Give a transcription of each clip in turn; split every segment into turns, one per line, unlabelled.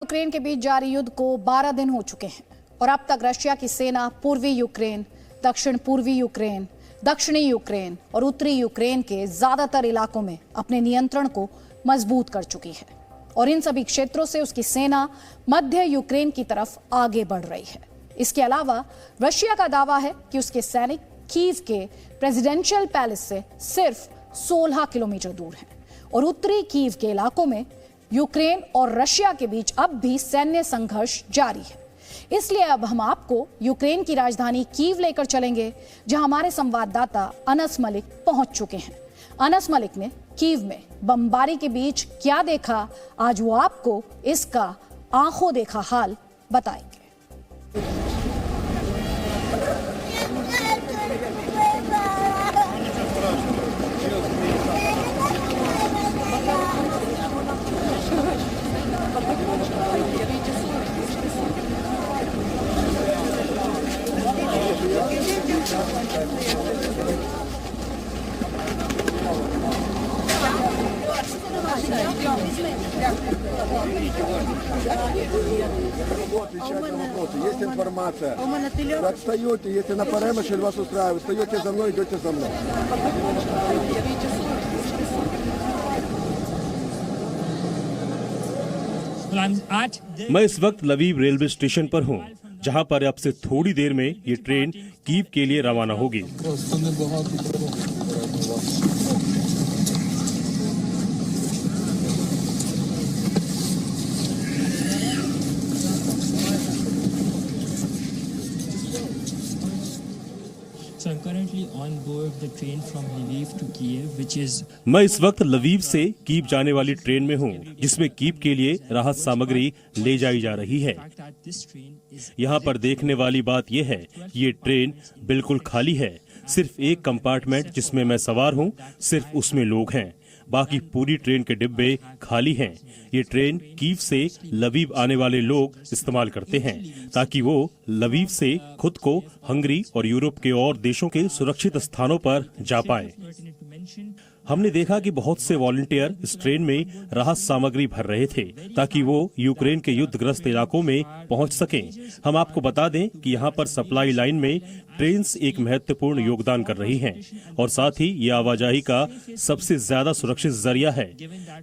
Ukraine के बीच जारी युद्ध को 12 दिन हो चुके हैं और अब तक रशिया की सेना पूर्वी यूक्रेन, दक्षिण पूर्वी यूक्रेन, दक्षिणी यूक्रेन और उत्तरी यूक्रेन के ज्यादातर इलाकों में अपने नियंत्रण को मजबूत कर चुकी है और इन सभी क्षेत्रों से उसकी सेना मध्य यूक्रेन की तरफ आगे बढ़ रही है। इसके अलावा रशिया का दावा है कि उसके सैनिक कीव के प्रेसिडेंशियल पैलेस से सिर्फ 16 किलोमीटर दूर हैं और उत्तरी कीव के इलाकों में यूक्रेन और रशिया के बीच अब भी सैन्य संघर्ष जारी है। इसलिए अब हम आपको यूक्रेन की राजधानी कीव लेकर चलेंगे, जहां हमारे संवाददाता अनस मलिक पहुंच चुके हैं। अनस मलिक ने कीव में बमबारी के बीच क्या देखा, आज वो आपको इसका आंखों देखा हाल बताएंगे।
Есть информация. Вы отстаете, если на Паремышль вас устраивает, встаете за мной, идете за мной.
मैं इस वक्त लवीव रेलवे स्टेशन पर हूँ, जहाँ पर अब से थोड़ी देर में ये ट्रेन कीव के लिए रवाना होगी। मैं इस वक्त लवीव से कीव जाने वाली ट्रेन में हूँ, जिसमें कीव के लिए राहत सामग्री ले जाई जा रही है। यहाँ पर देखने वाली बात यह है, ये ट्रेन बिल्कुल खाली है। सिर्फ एक कंपार्टमेंट जिसमें मैं सवार हूँ, सिर्फ उसमें लोग हैं। बाकी पूरी ट्रेन के डिब्बे खाली हैं। ये ट्रेन कीव से लवीव आने वाले लोग इस्तेमाल करते हैं, ताकि वो लवीव से खुद को हंगरी और यूरोप के और देशों के सुरक्षित स्थानों पर जा पाए। हमने देखा कि बहुत से वॉलंटियर इस ट्रेन में राहत सामग्री भर रहे थे, ताकि वो यूक्रेन के युद्धग्रस्त इलाकों में पहुंच सकें। हम आपको बता दें कि यहाँ पर सप्लाई लाइन में ट्रेन्स एक महत्वपूर्ण योगदान कर रही हैं और साथ ही ये आवाजाही का सबसे ज्यादा सुरक्षित जरिया है,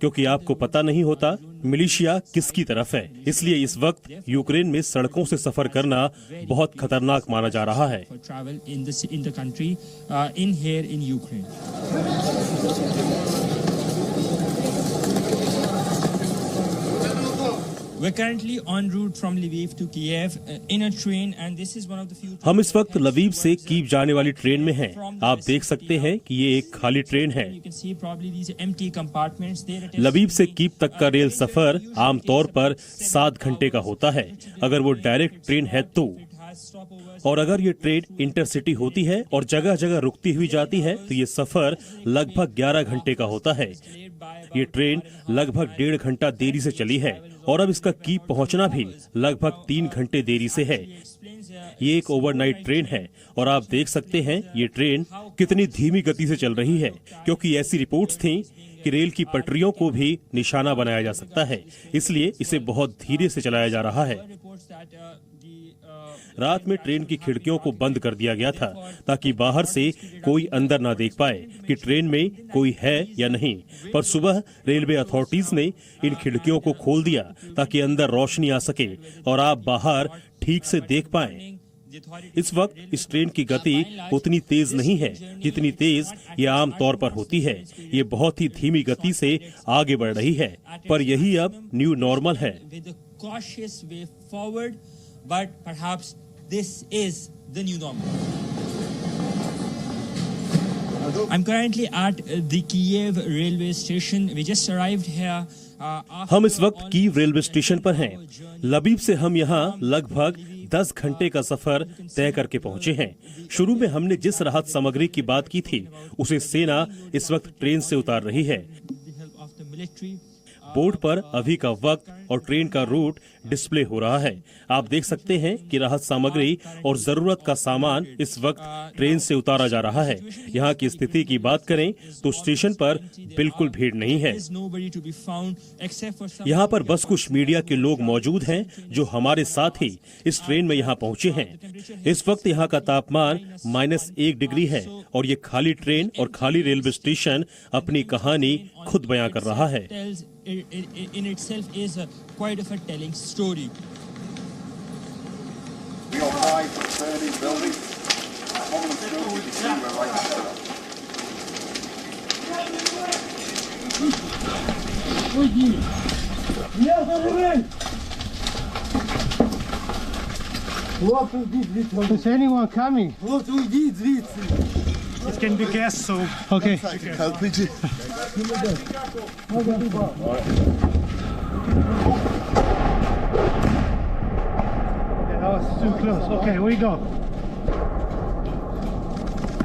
क्योंकि आपको पता नहीं होता मिलिशिया किसकी तरफ है। इसलिए इस वक्त यूक्रेन में सड़कों से सफर करना बहुत खतरनाक माना जा रहा है। हम इस वक्त लवीव से कीव जाने वाली ट्रेन में हैं। आप देख सकते हैं कि ये एक खाली ट्रेन है। लवीव से कीव तक का रेल सफर आमतौर पर 7 घंटे का होता है, अगर वो डायरेक्ट ट्रेन है तो। और अगर ये ट्रेन इंटरसिटी होती है और जगह जगह रुकती हुई जाती है, तो ये सफर लगभग 11 घंटे का होता है। ये ट्रेन लगभग 1.5 घंटा देरी से चली है और अब इसका कीव पहुंचना भी लगभग 3 घंटे देरी से है। ये एक ओवरनाइट ट्रेन है और आप देख सकते हैं ये ट्रेन कितनी धीमी गति से चल रही है, क्योंकि ऐसी रिपोर्ट्स थी कि रेल की पटरियों को भी निशाना बनाया जा सकता है, इसलिए इसे बहुत धीरे से चलाया जा रहा है। रात में ट्रेन की खिड़कियों को बंद कर दिया गया था, ताकि बाहर से कोई अंदर ना देख पाए कि ट्रेन में कोई है या नहीं। पर सुबह रेलवे अथॉरिटीज ने इन खिड़कियों को खोल दिया, ताकि अंदर रोशनी आ सके और आप बाहर ठीक से देख पाएं। इस वक्त इस ट्रेन की गति उतनी तेज नहीं है जितनी तेज ये आम तौर पर होती है। ये बहुत ही धीमी गति से आगे बढ़ रही है, पर यही अब न्यू नॉर्मल है।
But perhaps this is the new normal. I'm currently at the Kiev railway station. We just arrived here.
हम इस वक्त कीव रेलवे स्टेशन पर हैं। लवीव से हम यहाँ लगभग 10 घंटे का सफर तय करके पहुँचे हैं। शुरू में हमने जिस राहत सामग्री की बात की थी, उसे सेना इस वक्त ट्रेन से उतार रही है। बोर्ड पर अभी का वक्त और ट्रेन का रूट डिस्प्ले हो रहा है। आप देख सकते हैं कि राहत सामग्री और जरूरत का सामान इस वक्त ट्रेन से उतारा जा रहा है। यहाँ की स्थिति की बात करें तो स्टेशन पर बिल्कुल भीड़ नहीं है। यहाँ पर बस कुछ मीडिया के लोग मौजूद हैं जो हमारे साथ ही इस ट्रेन में यहाँ पहुंचे हैं। इस वक्त यहाँ का तापमान -1 डिग्री है और ये खाली ट्रेन और खाली रेलवे स्टेशन अपनी कहानी खुद बयां कर रहा है।
In itself is quite of a telling story.
Is anyone coming?
It can be gas, so
Okay. That was too close. Okay, here we go.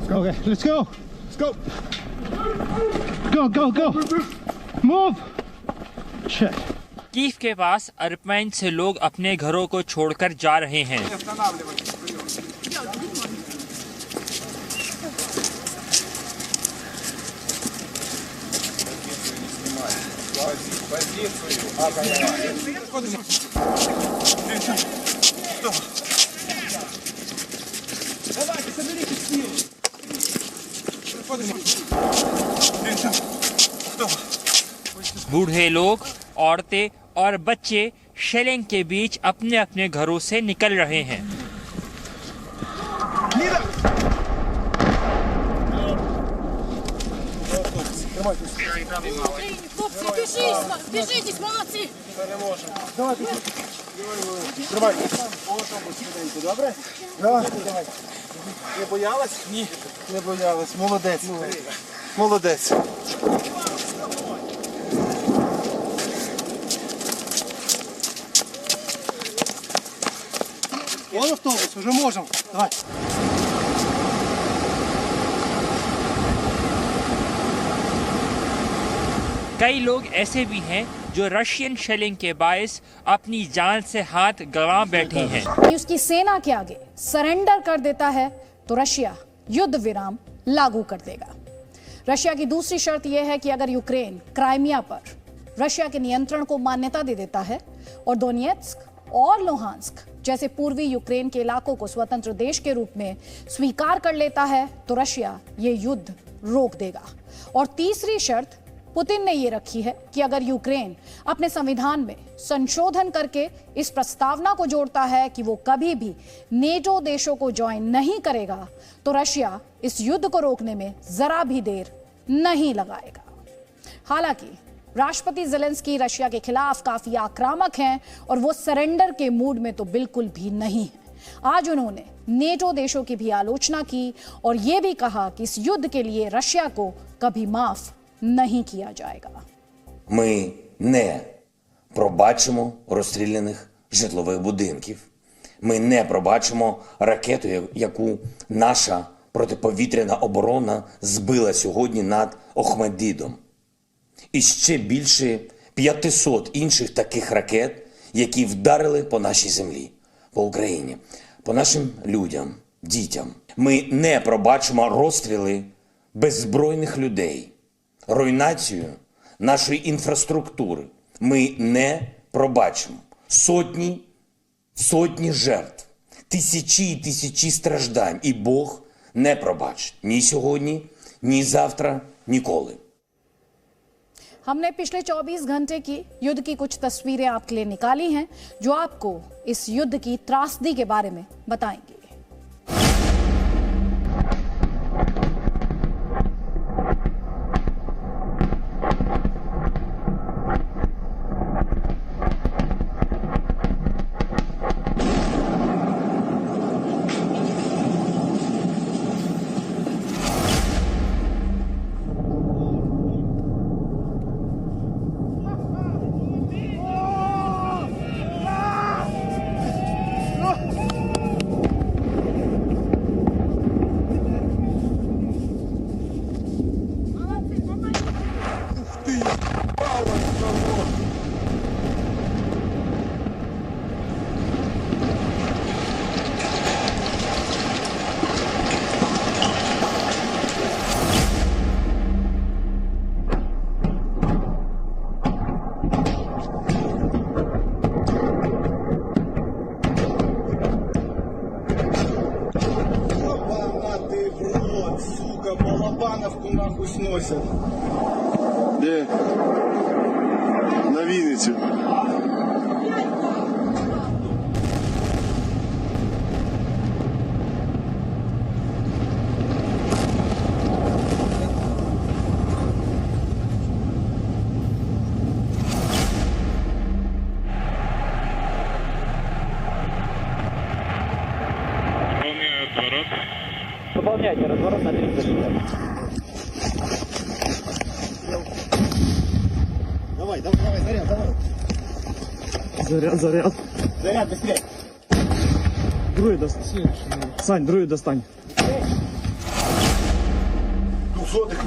Okay, let's go.
Let's go.
Go, go, go. Move. Shit.
Kyiv के पास अर्पमाइन से लोग अपने घरों को छोड़कर जा रहे हैं। बूढ़े लोग, औरतें और बच्चे शेलिंग के बीच अपने अपने घरों से निकल रहे हैं।
Держитесь, молодцы!
Добре? Давай. Не боялась? Ні. Не боялась. Молодець. Молодець. Вон автобус, уже можем. Давай.
कई लोग ऐसे भी हैं जो रशियन शेलिंग के बायस अपनी जान से हाथ गंवा बैठे हैं।
उसकी सेना के आगे सरेंडर कर देता है तो रशिया युद्ध विराम लागू कर देगा। रशिया की दूसरी शर्त यह है कि अगर यूक्रेन क्राइमिया पर रशिया के नियंत्रण को मान्यता दे देता है और दोनेत्स्क और लुहांस्क जैसे पूर्वी यूक्रेन के इलाकों को स्वतंत्र देश के रूप में स्वीकार कर लेता है तो रशिया ये युद्ध रोक देगा। और तीसरी शर्त पुतिन ने ये रखी है कि अगर यूक्रेन अपने संविधान में संशोधन करके इस प्रस्तावना को जोड़ता है कि वो कभी भी नेटो देशों को ज्वाइन नहीं करेगा तो रशिया इस युद्ध को रोकने में जरा भी देर नहीं लगाएगा। हालांकि राष्ट्रपति ज़ेलेंस्की रशिया के खिलाफ काफी आक्रामक हैं और वो सरेंडर के मूड में तो बिल्कुल भी नहीं है। आज उन्होंने नेटो देशों की भी आलोचना की और ये भी कहा कि इस युद्ध के लिए रशिया को कभी माफ नहीं किया जाएगा।
Ми не пробачимо розстріляних житлових будинків. Ми не пробачимо ракету, яку наша протиповітряна оборона збила сьогодні над Охмаддидом. І ще більше 500 інших таких ракет, які вдарили по нашій землі, по Україні, по нашим людям, дітям. Ми не пробачимо розстріли беззбройних людей, руйнацію нашої інфраструктури. Ми не пробачимо сотні жертв, тисячі і тисячі страждань. І Бог не пробачить ні сьогодні, ні завтра, ніколи.
हमने पिछले 24 घंटे की युद्ध की कुछ तस्वीरें आपके लिए निकाली हैं जो आपको इस युद्ध की त्रासदी के बारे में बताएंगी।
Палку нахуй сносят. Де? На Вінницю.
Выполняйте разворот на 360.
Давай, заряд, давай.
Заряд.
Заряд, быстрее.
Другой достань. Сань, другой достань.
200-х.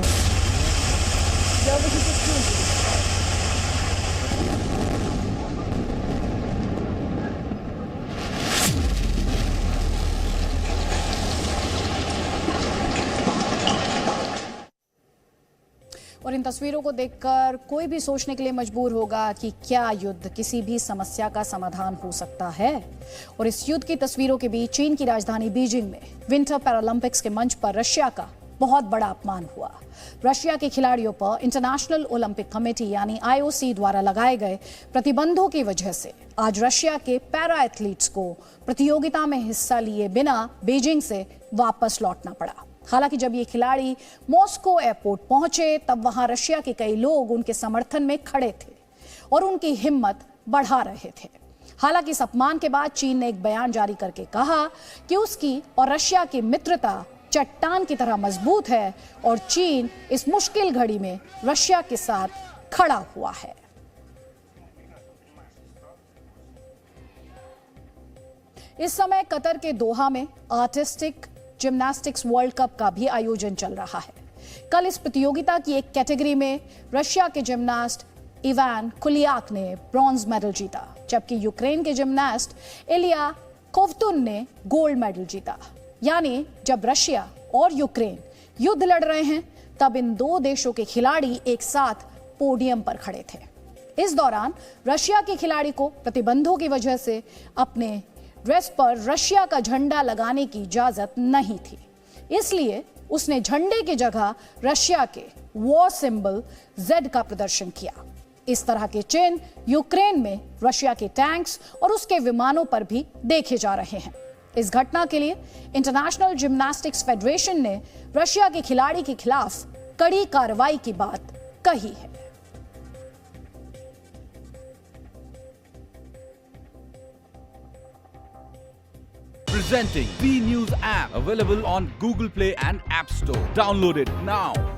और इन तस्वीरों को देखकर कोई भी सोचने के लिए मजबूर होगा कि क्या युद्ध किसी भी समस्या का समाधान हो सकता है। और इस युद्ध की तस्वीरों के बीच चीन की राजधानी बीजिंग में विंटर पैरालंपिक्स के मंच पर रशिया का बहुत बड़ा अपमान हुआ। रशिया के खिलाड़ियों पर इंटरनेशनल ओलंपिक कमेटी यानी IOC द्वारा लगाए गए प्रतिबंधों की वजह से आज रशिया के पैरा एथलीट्स को प्रतियोगिता में हिस्सा लिए बिना बीजिंग से वापस लौटना पड़ा। हालांकि जब ये खिलाड़ी मॉस्को एयरपोर्ट पहुंचे तब वहां रशिया के कई लोग उनके समर्थन में खड़े थे और उनकी हिम्मत बढ़ा रहे थे। हालांकि इस अपमान के बाद चीन ने एक बयान जारी करके कहा कि उसकी और रशिया की मित्रता चट्टान की तरह मजबूत है और चीन इस मुश्किल घड़ी में रशिया के साथ खड़ा हुआ है। इस समय कतर के दोहा में आर्टिस्टिक जिम्नास्टिक्स वर्ल्ड कप का भी आयोजन चल रहा है। कल इस प्रतियोगिता की एक कैटेगरी में रशिया के जिम्नास्ट इवान कुलियाक ने ब्रॉन्ज मेडल जीता, जबकि यूक्रेन के जिम्नास्ट इलिया कोवतुन ने गोल्ड मेडल जीता। यानी जब रशिया और यूक्रेन युद्ध लड़ रहे हैं तब इन दो देशों के खिलाड़ी एक साथ पोडियम पर खड़े थे। इस दौरान रशिया के खिलाड़ी को प्रतिबंधों की वजह से अपने ड्रेस पर रशिया का झंडा लगाने की इजाजत नहीं थी, इसलिए उसने झंडे की जगह रशिया के वॉर सिंबल Z का प्रदर्शन किया। इस तरह के चिन्ह यूक्रेन में रशिया के टैंक्स और उसके विमानों पर भी देखे जा रहे हैं। इस घटना के लिए इंटरनेशनल जिम्नास्टिक्स फेडरेशन ने रशिया के खिलाड़ी के खिलाफ कड़ी कार्रवाई की बात कही है।
Presenting B News app, available on Google Play and App Store. Download it now.